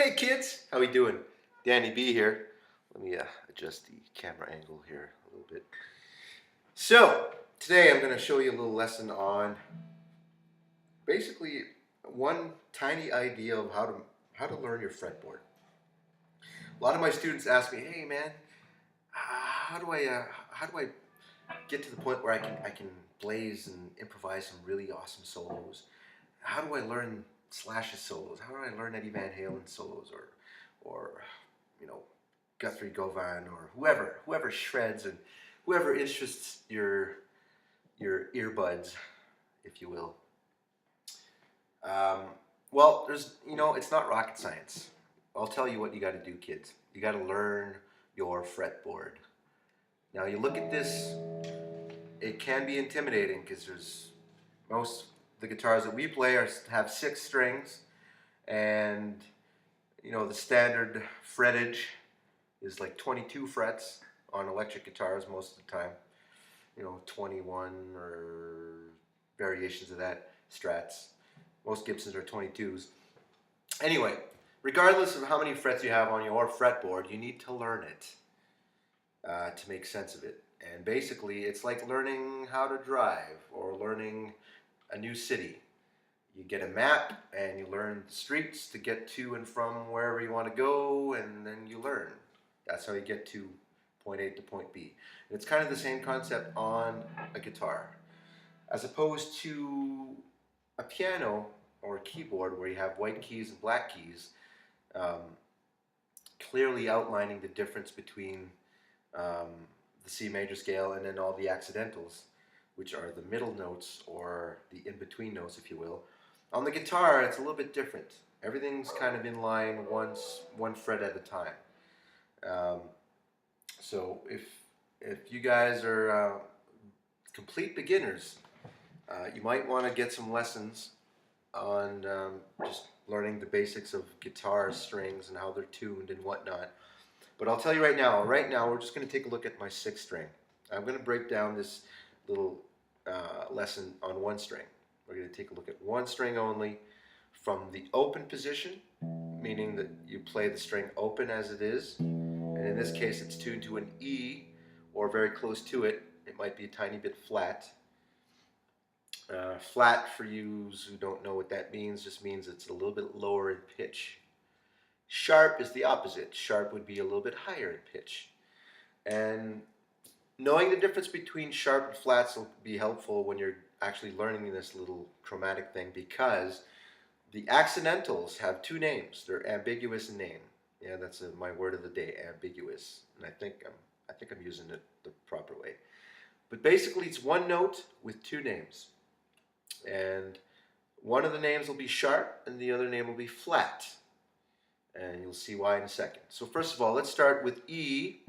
Hey kids, how we doing? Danny B here. Let me adjust the camera angle here a little bit. So, today I'm going to show you a little lesson on basically one tiny idea of how to learn your fretboard. A lot of my students ask me, "Hey man, how do I get to the point where I can blaze and improvise some really awesome solos? How do I learn Slash's solos? How do I learn Eddie Van Halen solos or you know Guthrie Govan or whoever shreds and whoever interests your earbuds, if you will." Um, well, it's not rocket science. I'll tell you what you got to do, kids. You got to learn your fretboard. Now, you look at this, it can be intimidating because most of the guitars that we play have 6 strings, and the standard fretage is like 22 frets on electric guitars most of the time. 21 or variations of that, Strats. Most Gibsons are 22s. Anyway, regardless of how many frets you have on your fretboard, you need to learn it to make sense of it. And basically, it's like learning how to drive or learning a new city. You get a map and you learn the streets to get to and from wherever you want to go, and then you learn. That's how you get to point A to point B. And it's kind of the same concept on a guitar. As opposed to a piano or a keyboard where you have white keys and black keys, clearly outlining the difference between the C major scale and then all the accidentals, which are the middle notes or the in-between notes, if you will. On the guitar, it's a little bit different. Everything's kind of in line one fret at a time. So if you guys are complete beginners, you might want to get some lessons on just learning the basics of guitar strings and how they're tuned and whatnot. But I'll tell you right now, we're just going to take a look at my 6th string. I'm going to break down this little lesson on 1 string. We're going to take a look at 1 string only from the open position, meaning that you play the string open as it is. And in this case, it's tuned to an E or very close to it. It might be a tiny bit flat. Flat, for you who don't know what that means, just means it's a little bit lower in pitch. Sharp is the opposite. Sharp would be a little bit higher in pitch. And knowing the difference between sharp and flats will be helpful when you're actually learning this little chromatic thing, because the accidentals have 2 names. They're ambiguous in name. Yeah, that's my word of the day, ambiguous. And I think I'm using it the proper way. But basically, it's 1 note with 2 names. And one of the names will be sharp and the other name will be flat. And you'll see why in a second. So first of all, let's start with E.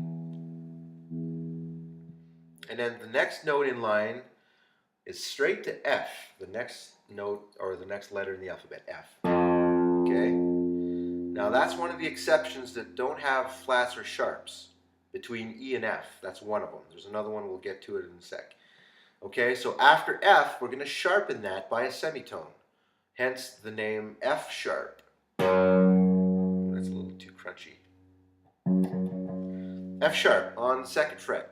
And then the next note in line is straight to F. The next note, or the next letter in the alphabet, F. Okay? Now that's one of the exceptions that don't have flats or sharps between E and F. That's one of them. There's another one, we'll get to it in a sec. Okay, so after F, we're going to sharpen that by a semitone. Hence the name F sharp. That's a little too crunchy. F sharp on the 2nd fret.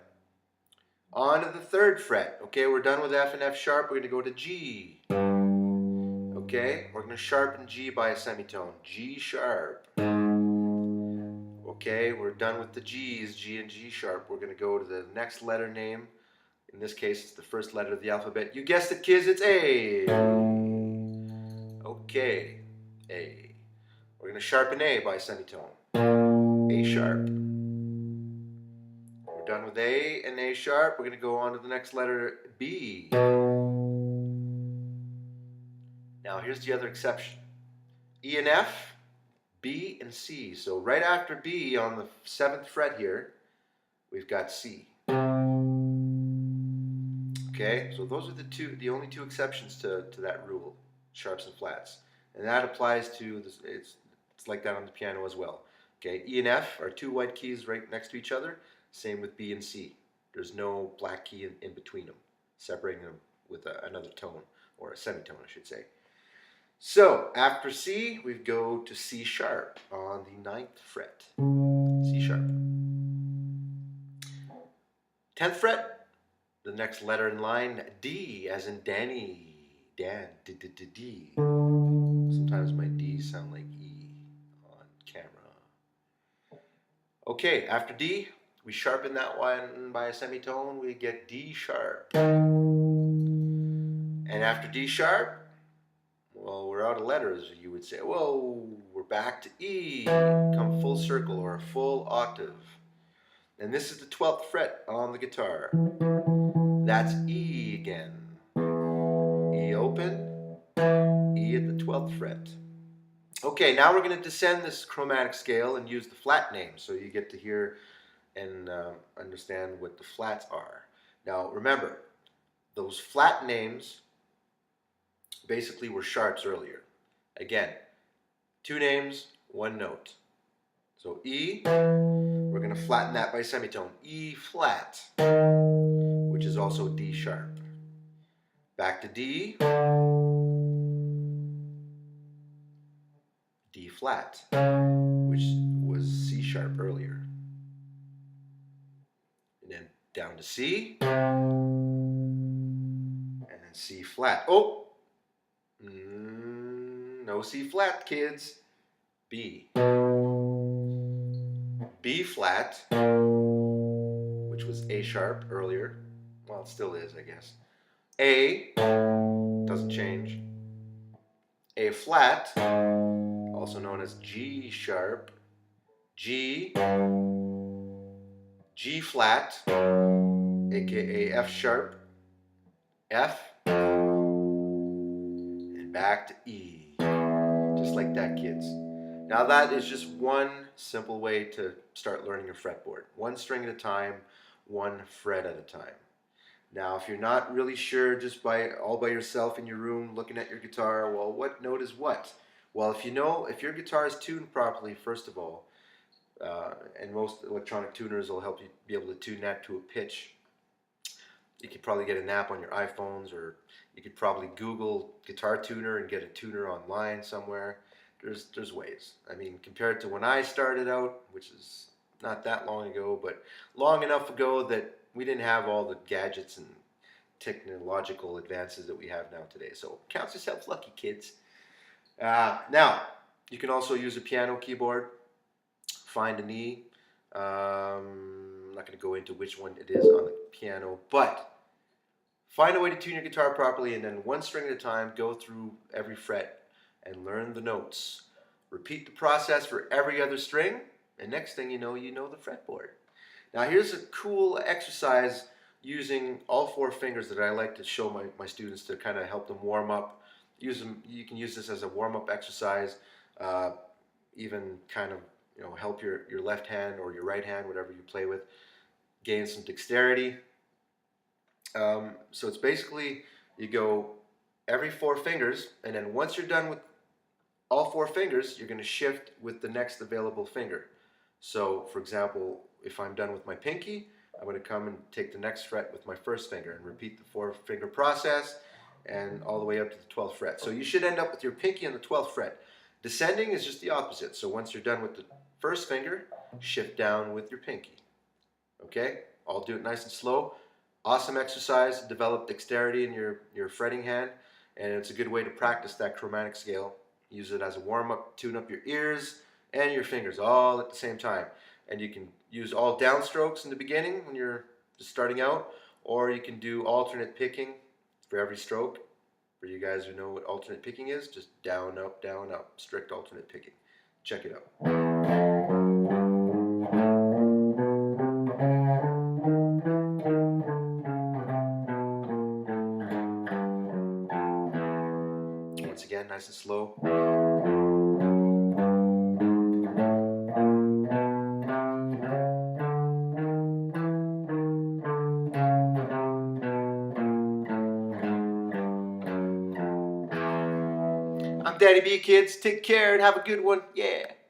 On to the 3rd fret. Okay, we're done with F and F sharp. We're going to go to G. Okay, we're going to sharpen G by a semitone. G sharp. Okay, we're done with the G's, G and G sharp. We're going to go to the next letter name. In this case, it's the first letter of the alphabet. You guessed it, kids, it's A. Okay, A. We're going to sharpen A by semitone. A sharp. We're done with A and A sharp. We're going to go on to the next letter, B. Now, here's the other exception. E and F, B and C. So right after B on the 7th fret here, we've got C. Okay, so those are the only 2 exceptions to that rule, sharps and flats. And that applies to, it's like that on the piano as well. Okay, E and F are 2 white keys right next to each other. Same with B and C. There's no black key in between them, separating them with another tone, or a semitone, I should say. So after C, we go to C sharp on the 9th fret. C sharp. 10th fret, the next letter in line, D as in Danny. Dan, D. Sometimes my D's sound like E on camera. Okay, after D, we sharpen that one by a semitone, we get D sharp. And after D sharp, well, we're out of letters, you would say. Whoa, we're back to E. Come full circle or a full octave. And this is the 12th fret on the guitar. That's E again. E open, E at the 12th fret. Okay, now we're going to descend this chromatic scale and use the flat names so you get to hear and understand what the flats are. Now remember, those flat names basically were sharps earlier. Again, 2 names, 1 note. So E, we're going to flatten that by semitone. E flat, which is also D sharp. Back to D, D flat, which was C sharp earlier. And then down to C, and then C flat. Oh! No C flat, kids. B. B flat, which was A sharp earlier. Well, it still is, I guess. A, doesn't change. A flat, also known as G sharp. G, G flat, aka F sharp. F, and back to E. Just like that, kids. Now that is just one simple way to start learning your fretboard. 1 string at a time, 1 fret at a time. Now if you're not really sure just all by yourself in your room looking at your guitar, well, what note is what? Well, if your guitar is tuned properly, first of all, and most electronic tuners will help you be able to tune that to a pitch. You could probably get an app on your iPhones, or you could probably Google guitar tuner and get a tuner online somewhere. There's ways. I mean, compared to when I started out, which is not that long ago, but long enough ago that we didn't have all the gadgets and technological advances that we have now today. So count yourself lucky, kids. Now, you can also use a piano keyboard. Find an E. I'm not going to go into which one it is on the piano, but find a way to tune your guitar properly, and then 1 string at a time, go through every fret and learn the notes. Repeat the process for every other string, and next thing you know the fretboard. Now here's a cool exercise using all 4 fingers that I like to show my students to kind of help them warm up. You can use this as a warm-up exercise, even kind of help your left hand or your right hand, whatever you play with, gain some dexterity. So it's basically you go every 4 fingers, and then once you're done with all 4 fingers, you're going to shift with the next available finger. So for example, if I'm done with my pinky, I'm going to come and take the next fret with my first finger and repeat the 4-finger process and all the way up to the 12th fret. So you should end up with your pinky on the 12th fret. Descending is just the opposite. So once you're done with the first finger, shift down with your pinky. Okay? I'll do it nice and slow. Awesome exercise to develop dexterity in your fretting hand, and it's a good way to practice that chromatic scale. Use it as a warm-up, tune up your ears and your fingers all at the same time. And you can use all downstrokes in the beginning when you're just starting out, or you can do alternate picking for every stroke. For you guys who know what alternate picking is, just down, up, strict alternate picking. Check it out. Once again, nice and slow. I'm Daddy B, kids. Take care and have a good one. Yeah.